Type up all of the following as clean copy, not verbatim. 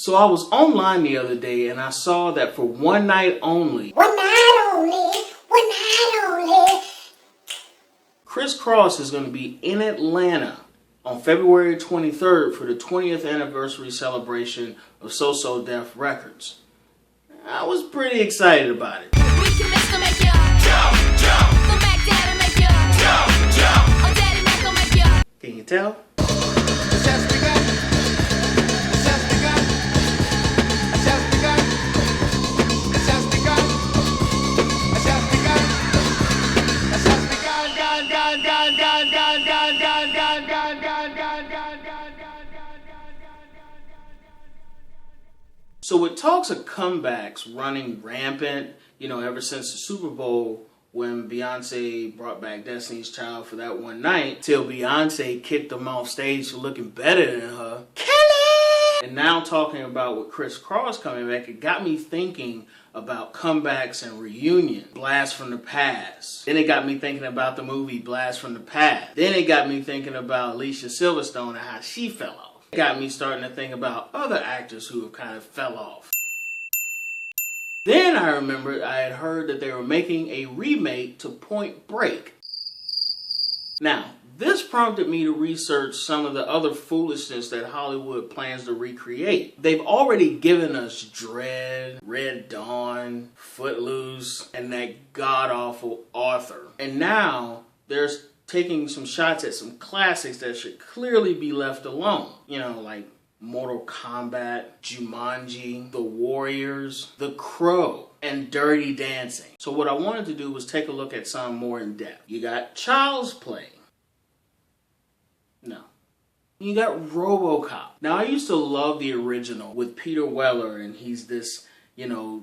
So I was online the other day and I saw that for one night only, Chris Cross is going to be in Atlanta on February 23rd for the 20th anniversary celebration of So So Def Records. I was pretty excited about it. Can you tell? So with talks of comebacks running rampant, ever since the Super Bowl when Beyonce brought back Destiny's Child for that one night, till Beyonce kicked them off stage for looking better than her, Kelly! And now talking about with Chris Cross coming back, it got me thinking about comebacks and reunion. Blast from the Past. Then it got me thinking about the movie Blast from the Past. Then it got me thinking about Alicia Silverstone and how she fell off. It got me starting to think about other actors who have kind of fell off. Then I remembered I had heard that they were making a remake to Point Break. Now, this prompted me to research some of the other foolishness that Hollywood plans to recreate. They've already given us Dread, Red Dawn, Footloose, and that god-awful Arthur. And now there's taking some shots at some classics that should clearly be left alone. Like Mortal Kombat, Jumanji, The Warriors, The Crow, and Dirty Dancing. So what I wanted to do was take a look at some more in depth. You got Child's Play. No. You got RoboCop. Now I used to love the original with Peter Weller, and he's this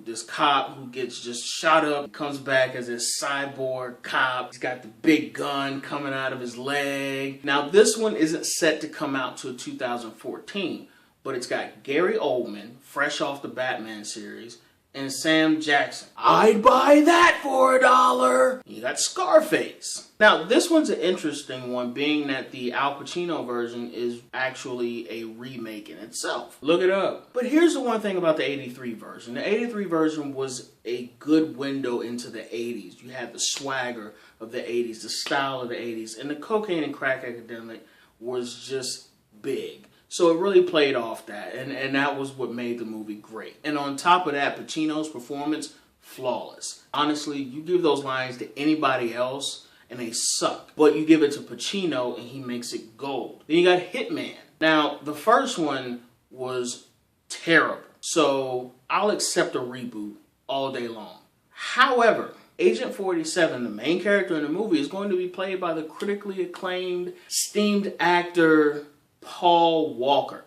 this cop who gets just shot up, comes back as this cyborg cop. He's got the big gun coming out of his leg. Now this one isn't set to come out till 2014, but it's got Gary Oldman, fresh off the Batman series, and Sam Jackson. I'd buy that for $1. You got Scarface. Now, this one's an interesting one, being that the Al Pacino version is actually a remake in itself. Look it up. But here's the one thing about the 83 version. The 83 version was a good window into the 80s. You had the swagger of the 80s, the style of the 80s, and the cocaine and crack epidemic was just big. So it really played off that, and that was what made the movie great. And on top of that, Pacino's performance, flawless. Honestly, you give those lines to anybody else, and they suck. But you give it to Pacino, and he makes it gold. Then you got Hitman. Now, the first one was terrible. So I'll accept a reboot all day long. However, Agent 47, the main character in the movie, is going to be played by the critically acclaimed, esteemed actor Paul Walker.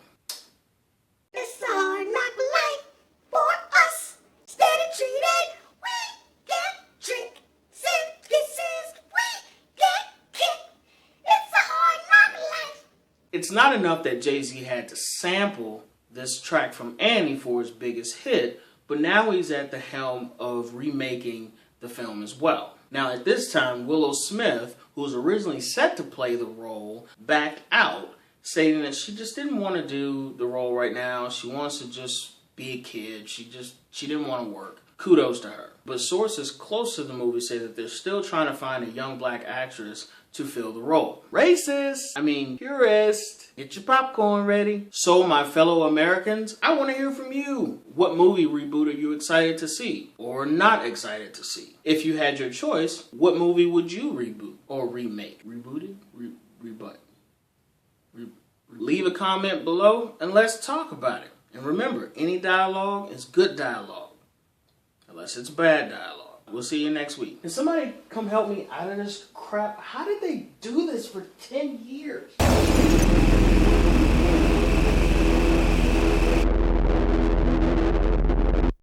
It's a hard knock life for us. Steady treated, we get drink. Sip kisses, we get kicked. It's a hard knock life. It's not enough that Jay-Z had to sample this track from Annie for his biggest hit, but now he's at the helm of remaking the film as well. Now at this time, Willow Smith, who was originally set to play the role, backed out, stating that she just didn't want to do the role right now. She wants to just be a kid. She didn't want to work. Kudos to her. But sources close to the movie say that they're still trying to find a young black actress to fill the role. Racist! I mean, purist. Get your popcorn ready. So, my fellow Americans, I want to hear from you. What movie reboot are you excited to see? Or not excited to see? If you had your choice, what movie would you reboot or remake? Rebooted? Rebut. Leave a comment below and let's talk about it. And remember, any dialogue is good dialogue. Unless it's bad dialogue. We'll see you next week. Can somebody come help me out of this crap? How did they do this for 10 years?